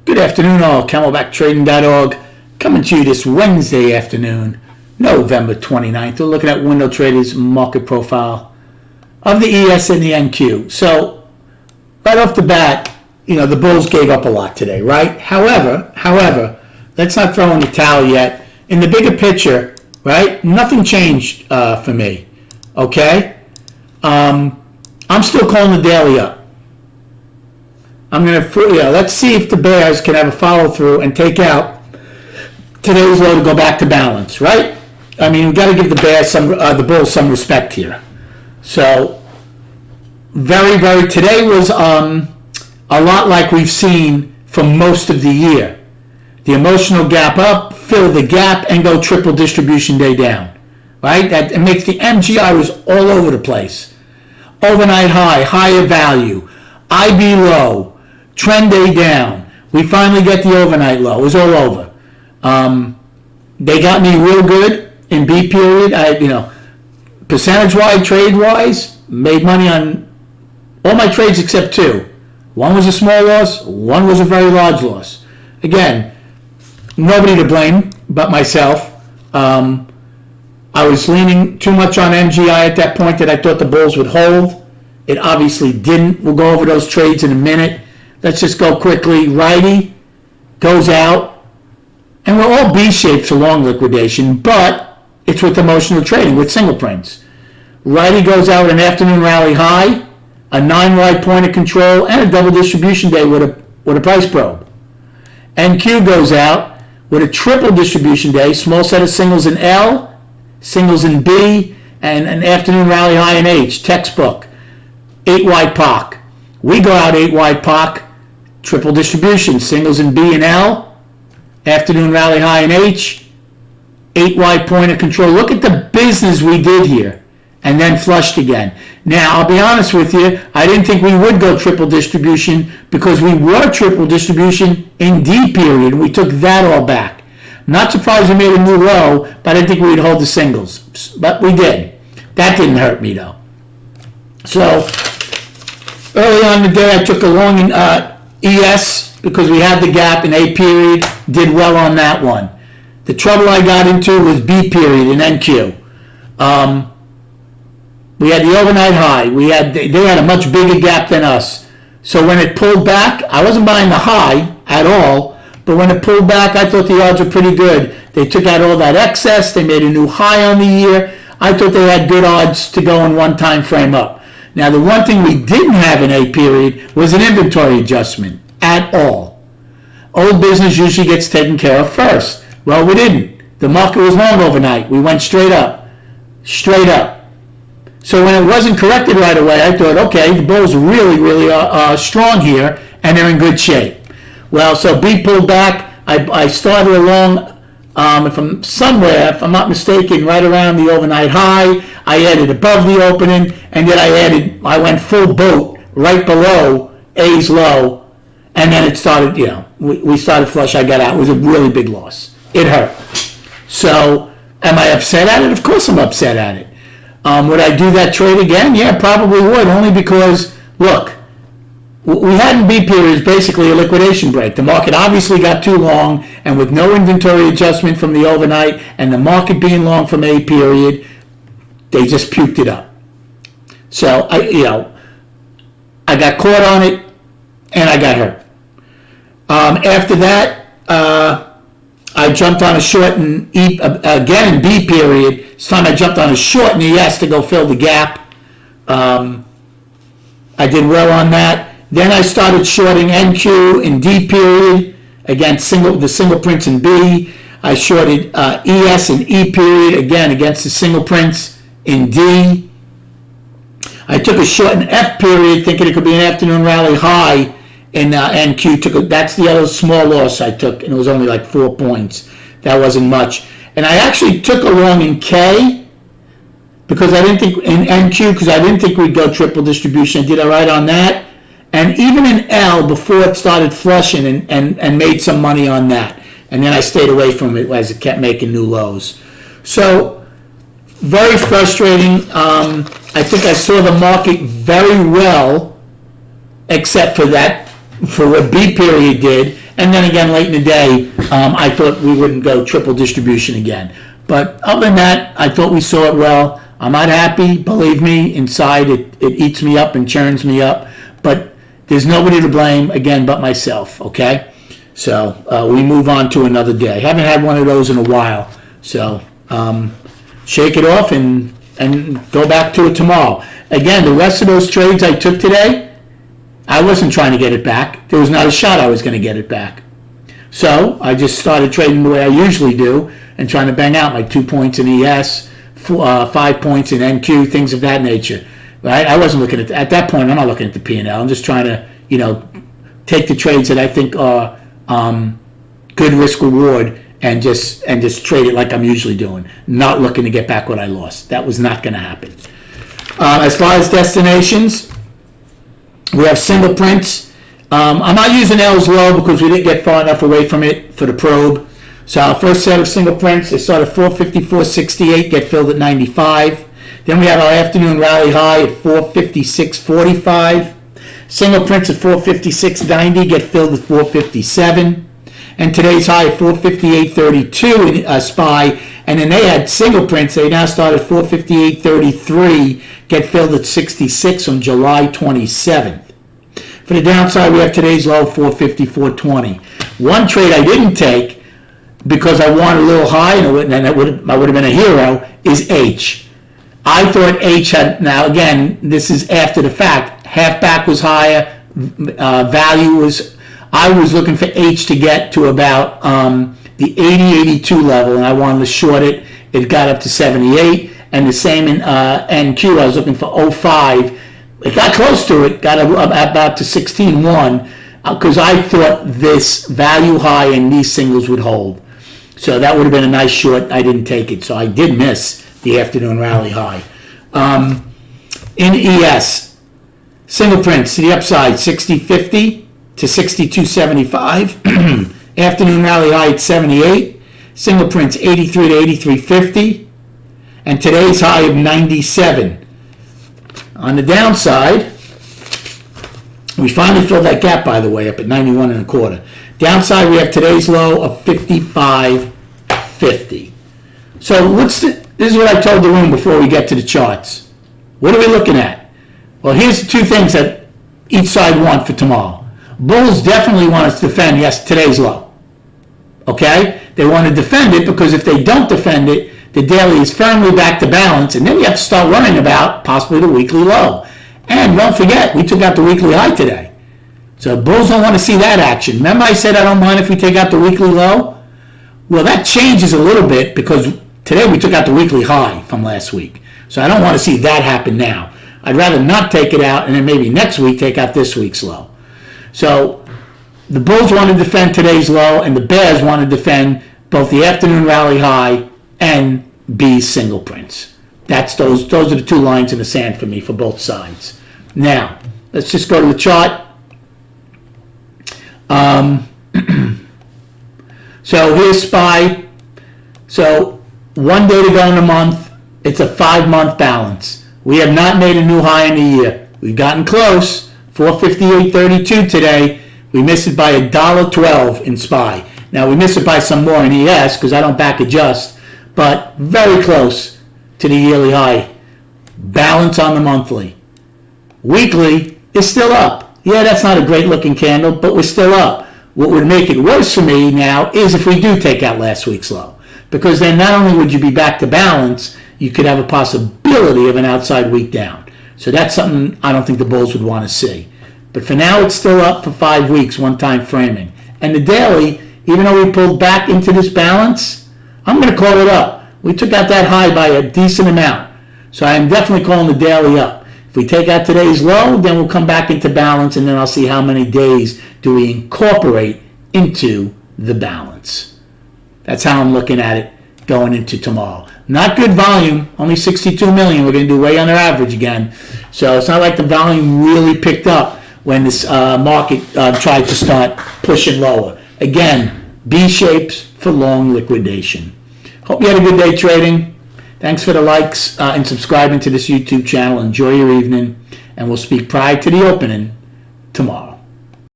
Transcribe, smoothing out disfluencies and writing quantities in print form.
Good afternoon all, CamelbackTrading.org coming to you this Wednesday afternoon, November 29th. We're looking at Window Traders market profile of the ES and the NQ. So, right off the bat, the bulls gave up a lot today, right? However, let's not throw in the towel yet. In the bigger picture, right, nothing changed for me, okay? I'm still calling the daily up. Let's see if the bears can have a follow through and take out today's low to go back to balance, right? I mean, we've got to give the bears the bulls some respect here. So, today was a lot like we've seen for most of the year. The emotional gap up, fill the gap, and go triple distribution day down, right? It makes the MGI all over the place. Overnight high, higher value, IB low, trend day down. We finally get the overnight low. It was all over. They got me real good in B period. Percentage-wise, trade-wise, made money on all my trades except two. One was a small loss. One was a very large loss. Again, nobody to blame but myself. I was leaning too much on MGI at that point that I thought the bulls would hold. It obviously didn't. We'll go over those trades in a minute. Let's just go quickly. Righty goes out, and we're all B-shapes for long liquidation, but it's with emotional trading, with single prints. Righty goes out an afternoon rally high, a 9-wide point of control, and a double distribution day with a price probe. NQ goes out with a triple distribution day, small set of singles in L, singles in B, and an afternoon rally high in H, textbook. 8-wide POC. We go out 8-wide POC, triple distribution, singles in B and L, afternoon rally high in H, 8-wide point of control. Look at the business we did here, and then flushed again. Now, I'll be honest with you, I didn't think we would go triple distribution because we were triple distribution in D period. We took that all back. Not surprised we made a new low, but I didn't think we'd hold the singles. But we did. That didn't hurt me, though. So, early on in the day, I took a long in ES because we had the gap in A period, did well on that one. The trouble I got into was B period in NQ. We had the overnight high. They had a much bigger gap than us. So when it pulled back, I wasn't buying the high at all, but when it pulled back, I thought the odds were pretty good. They took out all that excess. They made a new high on the year. I thought they had good odds to go in one time frame up. Now, the one thing we didn't have in A period was an inventory adjustment at all. Old business usually gets taken care of first. Well, we didn't. The market was long overnight. We went straight up. Straight up. So when it wasn't corrected right away, I thought, okay, the bulls are really strong here, and they're in good shape. Well, so B pulled back. I started along, if I'm not mistaken, right around the overnight high. I added above the opening, and then I went full boat right below A's low, and then it started, we started flush. I got out. It was a really big loss. It hurt. So, am I upset at it? Of course I'm upset at it. Would I do that trade again? Yeah, probably would, only because, look, we had in B periods basically a liquidation break. The market obviously got too long, and with no inventory adjustment from the overnight, and the market being long from A period, they just puked it up. So, I got caught on it, and I got hurt. After that, I jumped on a short again in B period. This time I jumped on a short in ES to go fill the gap. I did well on that. Then I started shorting NQ in D period against the single prints in B. I shorted ES in E period, again against the single prints in D. I took a short in F period thinking it could be an afternoon rally high in NQ. That's the other small loss I took, and it was only like 4 points. That wasn't much. And I actually took a long in K because I didn't think, in NQ, because I didn't think we'd go triple distribution. I did all right on that. And even in L, before it started flushing, and made some money on that. And then I stayed away from it as it kept making new lows. So, very frustrating. I think I saw the market very well, except for that for what B period did, and then again late in the day, I thought we wouldn't go triple distribution again. But other than that, I thought we saw it well. I'm not happy, believe me, inside it eats me up and churns me up, but there's nobody to blame, again, but myself, okay? So we move on to another day. Haven't had one of those in a while, so shake it off and go back to it tomorrow. Again, the rest of those trades I took today, I wasn't trying to get it back. There was not a shot I was going to get it back. So I just started trading the way I usually do and trying to bang out my 2 points in ES, 5 points in NQ, things of that nature. Right? I wasn't looking at that point. I'm not looking at the P&L. I'm just trying to, take the trades that I think are good risk reward and just trade it like I'm usually doing. Not looking to get back what I lost. That was not going to happen. As far as destinations, we have single prints. I'm not using L's low because we didn't get far enough away from it for the probe. So our first set of single prints, they start at 454.68, get filled at 95. Then we have our afternoon rally high at 456.45. Single prints at 456.90, get filled at 457. And today's high at 458.32 in SPY. And then they had single prints, they now start at 458.33, get filled at 66 on July 27th. For the downside, we have today's low, 454.20. One trade I didn't take, because I wanted a little high and I would have been a hero, is H. I thought H had, now again, this is after the fact, half back was higher, value was, I was looking for H to get to about the 80-82 level, and I wanted to short it. It got up to 78, and the same in NQ, I was looking for 05. It got close to it, got about to 16.1, because I thought this value high and these singles would hold. So that would have been a nice short. I didn't take it, so I did miss the afternoon rally high. In ES, single prints to the upside, 60.50 to 62.75. Afternoon rally high at 78. Single prints 83 to 83.50. And today's high of 97. On the downside, we finally filled that gap, by the way, up at 91.25. Downside, we have today's low of 55.50. So this is what I told the room before we get to the charts. What are we looking at? Well, here's the two things that each side want for tomorrow. Bulls definitely want us to defend, today's low. Okay? They want to defend it because if they don't defend it, the daily is firmly back to balance, and then you have to start worrying about possibly the weekly low. And don't forget, we took out the weekly high today. So bulls don't want to see that action. Remember I said I don't mind if we take out the weekly low? Well, that changes a little bit because today we took out the weekly high from last week. So I don't want to see that happen now. I'd rather not take it out and then maybe next week take out this week's low. So the bulls want to defend today's low and the bears want to defend both the afternoon rally high and B's single prints. Those are the two lines in the sand for me for both sides. Now, let's just go to the chart. So here's SPY. So 1 day to go in the month. It's a 5-month balance. We have not made a new high in the year. We've gotten close. 458.32 today. We missed it by $1.12 in SPY. Now we miss it by some more in ES because I don't back adjust, but very close to the yearly high. Balance on the monthly. Weekly is still up. Yeah, that's not a great looking candle, but we're still up. What would make it worse for me now is if we do take out last week's low. Because then not only would you be back to balance, you could have a possibility of an outside week down. So that's something I don't think the bulls would want to see. But for now, it's still up for 5 weeks, one-time framing. And the daily, even though we pulled back into this balance, I'm going to call it up. We took out that high by a decent amount. So I am definitely calling the daily up. If we take out today's low, then we'll come back into balance, and then I'll see how many days do we incorporate into the balance. That's how I'm looking at it going into tomorrow. Not good volume, only 62 million. We're going to do way under average again. So it's not like the volume really picked up when this market tried to start pushing lower. Again, B shapes for long liquidation. Hope you had a good day trading. Thanks for the likes and subscribing to this YouTube channel. Enjoy your evening, and we'll speak prior to the opening tomorrow.